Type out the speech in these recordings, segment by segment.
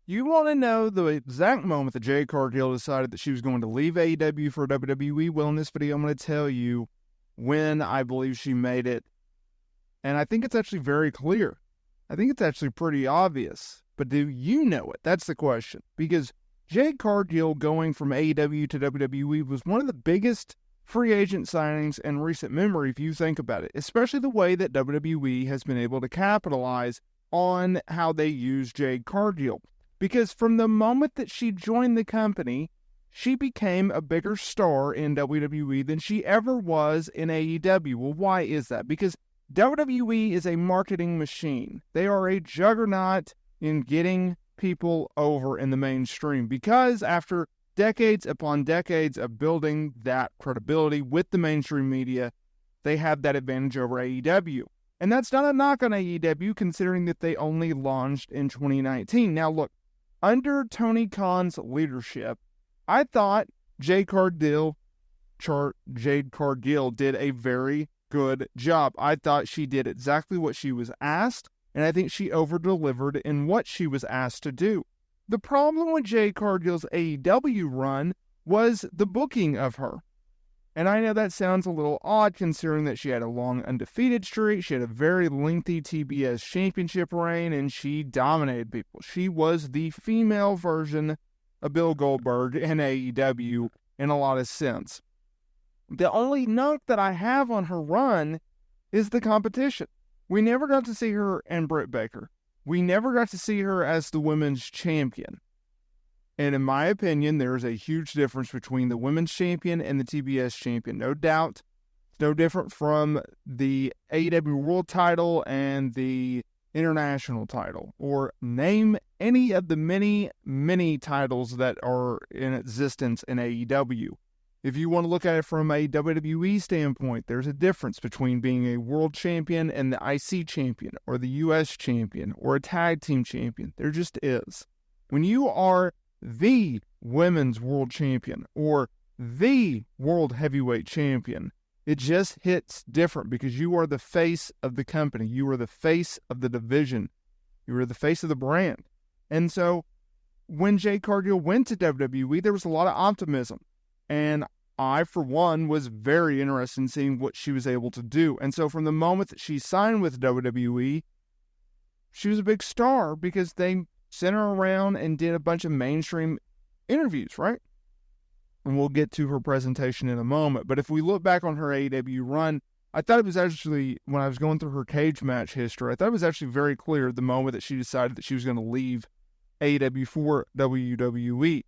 You want to know the exact moment that Jade Cargill decided that she was going to leave AEW for WWE? Well, in this video, I'm going to tell you when I believe she made it. And I think it's actually very clear. I think it's actually pretty obvious. But do you know it? That's the question. Because Jade Cargill going from AEW to WWE was one of the biggest free agent signings in recent memory, if you think about it. Especially the way that WWE has been able to capitalize on how they use Jade Cargill. Because from the moment that she joined the company, she became a bigger star in WWE than she ever was in AEW. Well, why is that? Because WWE is a marketing machine. They are a juggernaut in getting people over in the mainstream. Because after decades upon decades of building that credibility with the mainstream media, they have that advantage over AEW. And that's not a knock on AEW, considering that they only launched in 2019. Now, look. Under Tony Khan's leadership, I thought Jade Cargill did a very good job. I thought she did exactly what she was asked, and I think she over-delivered in what she was asked to do. The problem with Jade Cargill's AEW run was the booking of her. And I know that sounds a little odd considering that she had a long undefeated streak, she had a very lengthy TBS championship reign, and she dominated people. She was the female version of Bill Goldberg in AEW in a lot of sense. The only note that I have on her run is the competition. We never got to see her and Britt Baker. We never got to see her as the women's champion. And in my opinion, there is a huge difference between the women's champion and the TBS champion. No doubt. It's no different from the AEW World title and the International title. Or name any of the many, many titles that are in existence in AEW. If you want to look at it from a WWE standpoint, there's a difference between being a world champion and the IC champion, or the US champion, or a tag team champion. There just is. When you are the women's world champion or the world heavyweight champion, it just hits different because you are the face of the company. You are the face of the division. You are the face of the brand. And so when Jade Cargill went to WWE, there was a lot of optimism. And I, for one, was very interested in seeing what she was able to do. And so from the moment that she signed with WWE, she was a big star because they sent her around and did a bunch of mainstream interviews, right? And we'll get to her presentation in a moment. But if we look back on her AEW run, I thought it was actually, when I was going through her cage match history, I thought it was actually very clear the moment that she decided that she was going to leave AEW for WWE.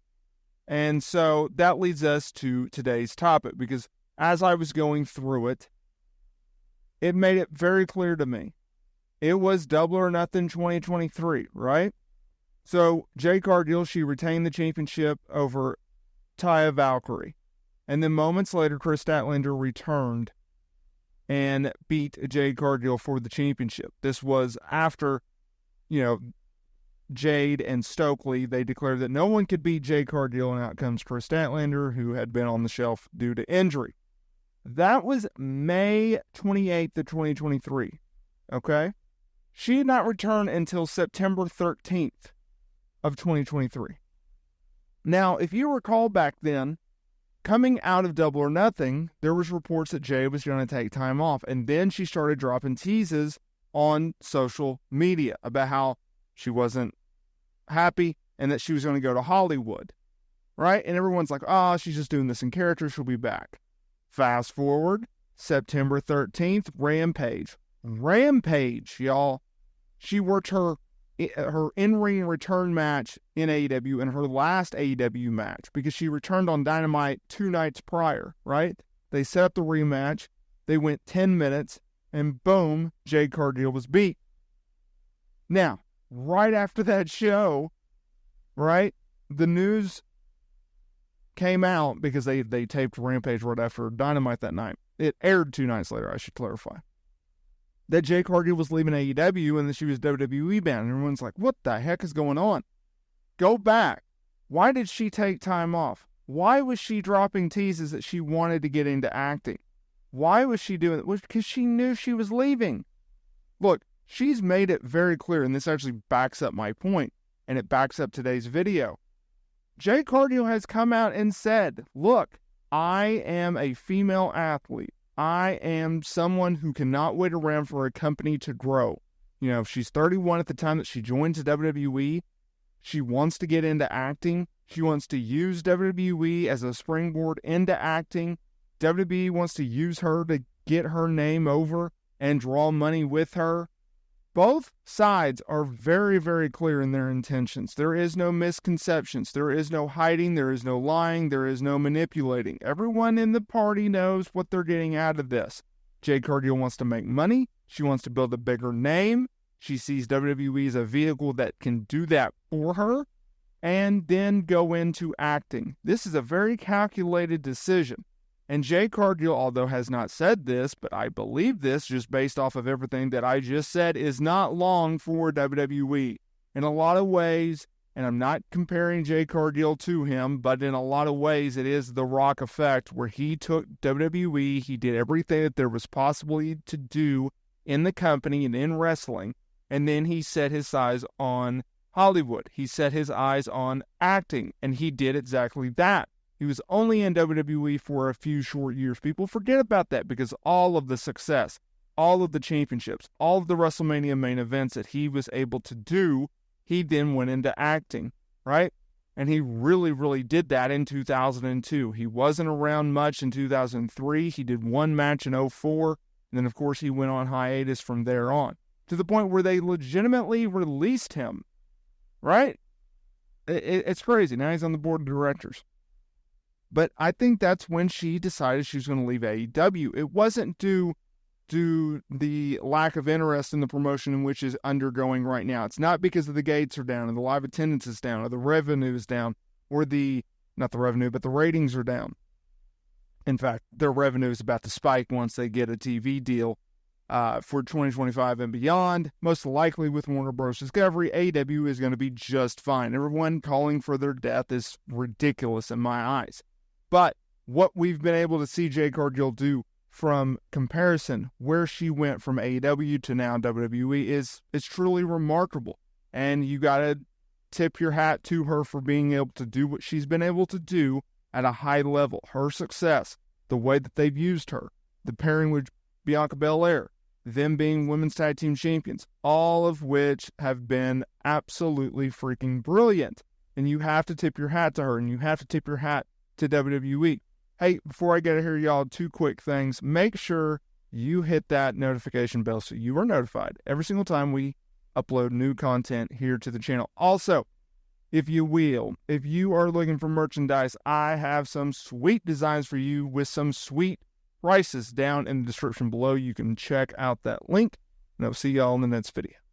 And so that leads us to today's topic, because as I was going through it, it made it very clear to me. It was Double or Nothing 2023, right? So, Jade Cargill, she retained the championship over Taya Valkyrie. And then moments later, Chris Statlander returned and beat Jade Cargill for the championship. This was after, Jade and Stokely, they declared that no one could beat Jade Cargill, and out comes Chris Statlander, who had been on the shelf due to injury. That was May 28th of 2023, okay? She did not return until September 13th. Of 2023. Now, if you recall back then, coming out of Double or Nothing, there was reports that Jade was going to take time off, and then she started dropping teases on social media about how she wasn't happy and that she was going to go to Hollywood, right? And everyone's like, she's just doing this in character, she'll be back. Fast forward, September 13th, Rampage, y'all. She worked her in-ring return match in AEW and her last AEW match, because she returned on Dynamite 2 nights prior, right? They set up the rematch, they went 10 minutes, and boom, Jade Cargill was beat. Now, right after that show, right, the news came out, because they taped Rampage right after Dynamite that night. It aired 2 nights later, I should clarify. That Jade Cargill was leaving AEW and that she was WWE bound. And everyone's like, what the heck is going on? Go back. Why did she take time off? Why was she dropping teases that she wanted to get into acting? Why was she doing it? Well, because she knew she was leaving. Look, she's made it very clear, and this actually backs up my point. and it backs up today's video. Jade Cargill has come out and said, look, I am a female athlete. I am someone who cannot wait around for a company to grow. You know, she's 31 at the time that she joined the WWE. She wants to get into acting. She wants to use WWE as a springboard into acting. WWE wants to use her to get her name over and draw money with her. Both sides are very, very clear in their intentions. There is no misconceptions. There is no hiding. There is no lying. There is no manipulating. Everyone in the party knows what they're getting out of this. Jade Cargill wants to make money. She wants to build a bigger name. She sees WWE as a vehicle that can do that for her and then go into acting. This is a very calculated decision. And Jade Cargill, although has not said this, but I believe this just based off of everything that I just said, is not long for WWE. In a lot of ways, and I'm not comparing Jade Cargill to him, but in a lot of ways it is the Rock effect where he took WWE, he did everything that there was possibly to do in the company and in wrestling, and then he set his eyes on Hollywood. He set his eyes on acting, and he did exactly that. He was only in WWE for a few short years. People forget about that because all of the success, all of the championships, all of the WrestleMania main events that he was able to do, he then went into acting, right? And he really, really did that in 2002. He wasn't around much in 2003. He did one match in 2004. And then, of course, he went on hiatus from there on to the point where they legitimately released him, right? It's crazy. Now he's on the board of directors. But I think that's when she decided she was going to leave AEW. It wasn't due to the lack of interest in the promotion in which is undergoing right now. It's not because of the gates are down, or the live attendance is down, or the revenue is down, or not the revenue, but the ratings are down. In fact, their revenue is about to spike once they get a TV deal for 2025 and beyond. Most likely with Warner Bros. Discovery, AEW is going to be just fine. Everyone calling for their death is ridiculous in my eyes. But what we've been able to see Jade Cargill do from comparison, where she went from AEW to now WWE, is truly remarkable. And you got to tip your hat to her for being able to do what she's been able to do at a high level. Her success, the way that they've used her, the pairing with Bianca Belair, them being women's tag team champions, all of which have been absolutely freaking brilliant. And you have to tip your hat to her, and you have to tip your hat to WWE. Hey, before I get here, y'all, two quick things. Make sure you hit that notification bell so you are notified every single time we upload new content here to the channel. Also, if you are looking for merchandise, I have some sweet designs for you with some sweet prices down in the description below. You can check out that link, and I'll see y'all in the next video.